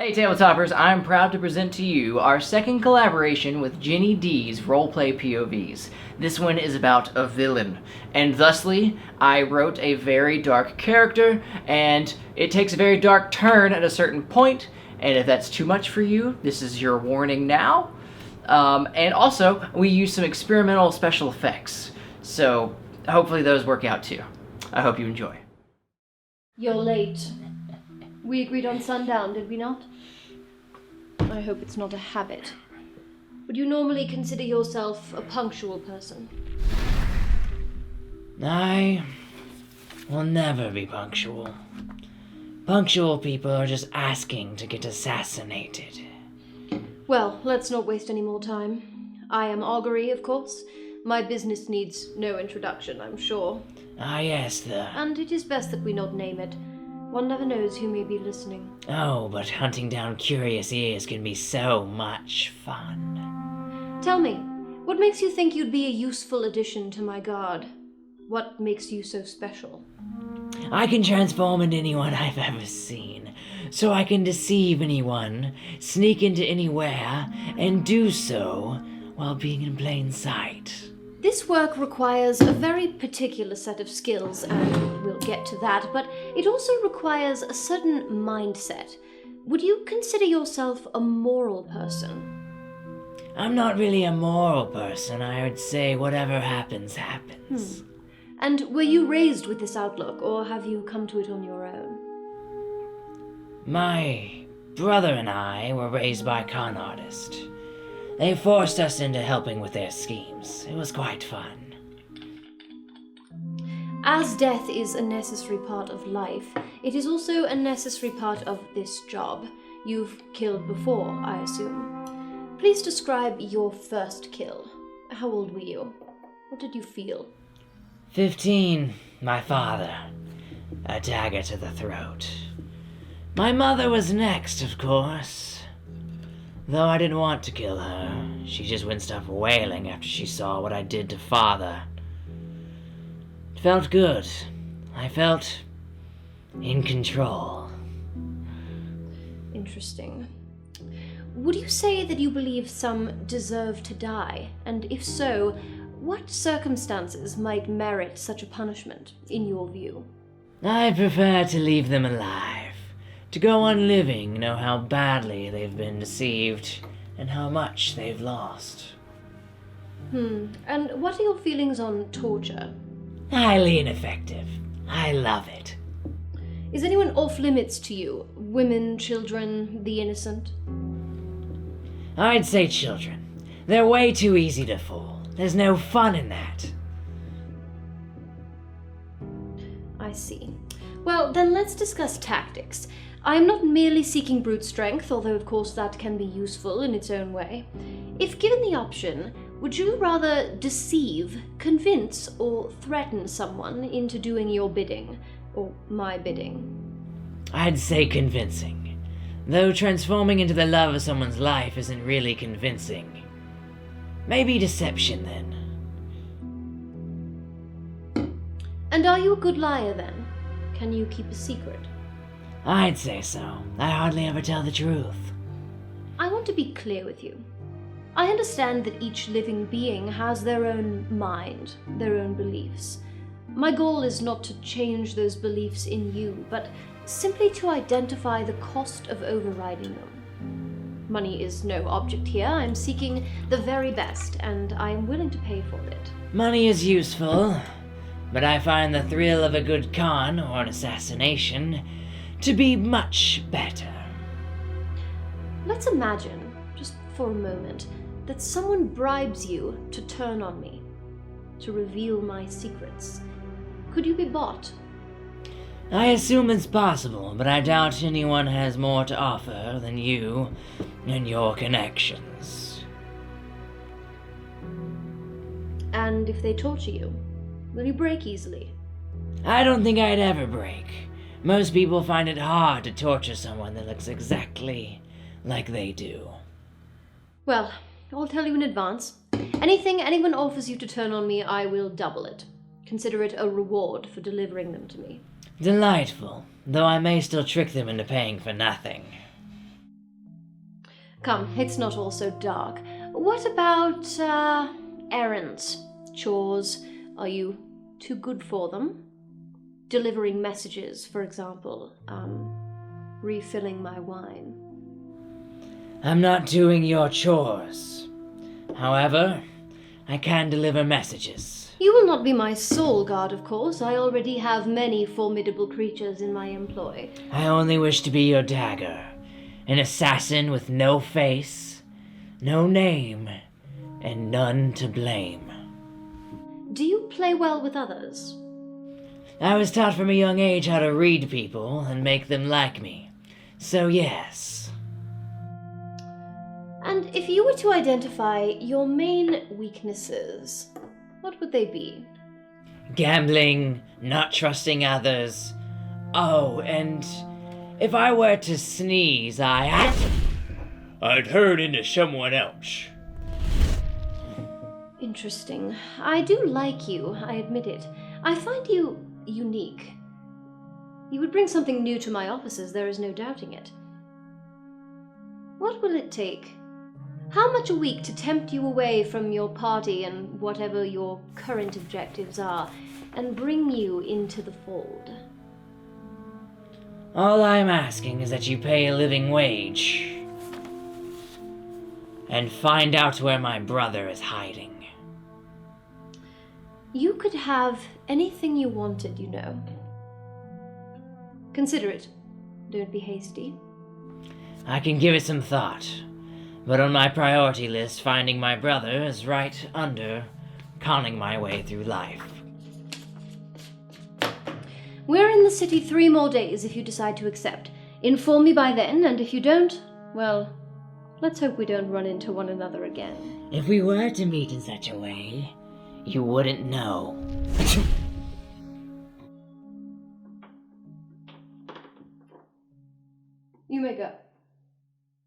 Hey Tabletoppers, I'm proud to present to you our second collaboration with Ginny D's Roleplay POVs. This one is about a villain, and thusly, I wrote a very dark character, and it takes a very dark turn at a certain point, and if that's too much for you, this is your warning now. And also, we use some experimental special effects, so hopefully those work out too. I hope you enjoy. You're late. We agreed on sundown, did we not? I hope it's not a habit. Would you normally consider yourself a punctual person? I will never be punctual. Punctual people are just asking to get assassinated. Well, let's not waste any more time. I am Augury, of course. My business needs no introduction, I'm sure. Ah, yes, And it is best that we not name it. One never knows who may be listening. Oh, but hunting down curious ears can be so much fun. Tell me, what makes you think you'd be a useful addition to my guard? What makes you so special? I can transform into anyone I've ever seen, so I can deceive anyone, sneak into anywhere, and do so while being in plain sight. This work requires a very particular set of skills, and we'll get to that, but it also requires a certain mindset. Would you consider yourself a moral person? I'm not really a moral person. I would say whatever happens, happens. And were you raised with this outlook, or have you come to it on your own? My brother and I were raised by con artists. They forced us into helping with their schemes. It was quite fun. As death is a necessary part of life, it is also a necessary part of this job. You've killed before, I assume. Please describe your first kill. How old were you? What did you feel? 15, my father. A dagger to the throat. My mother was next, of course. Though I didn't want to kill her, she just wouldn't stop wailing after she saw what I did to father. It felt good. I felt in control. Interesting. Would you say that you believe some deserve to die? And if so, what circumstances might merit such a punishment, in your view? I prefer to leave them alive. To go on living, know how badly they've been deceived, and how much they've lost. And what are your feelings on torture? Highly ineffective. I love it. Is anyone off limits to you? Women, children, the innocent? I'd say children. They're way too easy to fool. There's no fun in that. I see. Well, then let's discuss tactics. I am not merely seeking brute strength, although of course that can be useful in its own way. If given the option, would you rather deceive, convince, or threaten someone into doing your bidding, or my bidding? I'd say convincing. Though transforming into the love of someone's life isn't really convincing. Maybe deception, then. And are you a good liar, then? Can you keep a secret? I'd say so. I hardly ever tell the truth. I want to be clear with you. I understand that each living being has their own mind, their own beliefs. My goal is not to change those beliefs in you, but simply to identify the cost of overriding them. Money is no object here. I'm seeking the very best, and I am willing to pay for it. Money is useful, but I find the thrill of a good con or an assassination to be much better. Let's imagine, just for a moment, that someone bribes you to turn on me, to reveal my secrets. Could you be bought? I assume it's possible, but I doubt anyone has more to offer than you and your connections. And if they torture you, will you break easily? I don't think I'd ever break. Most people find it hard to torture someone that looks exactly like they do. Well, I'll tell you in advance. Anything anyone offers you to turn on me, I will double it. Consider it a reward for delivering them to me. Delightful, though I may still trick them into paying for nothing. Come, it's not all so dark. What about, errands? Chores? Are you too good for them? Delivering messages, for example. Refilling my wine. I'm not doing your chores. However, I can deliver messages. You will not be my sole guard, of course. I already have many formidable creatures in my employ. I only wish to be your dagger. An assassin with no face, no name, and none to blame. Do you play well with others? I was taught from a young age how to read people and make them like me. So yes. And if you were to identify your main weaknesses, what would they be? Gambling, not trusting others. Oh, and if I were to sneeze, I'd turn into someone else. Interesting. I do like you, I admit it. I find you unique. You would bring something new to my offices, there is no doubting it. What will it take? How much a week to tempt you away from your party and whatever your current objectives are, and bring you into the fold? All I'm asking is that you pay a living wage. And find out where my brother is hiding. You could have anything you wanted, you know. Consider it. Don't be hasty. I can give it some thought. But on my priority list, finding my brother is right under conning my way through life. We're in the city 3 more days if you decide to accept. Inform me by then, and if you don't, well, let's hope we don't run into one another again. If we were to meet in such a way, you wouldn't know. You may go.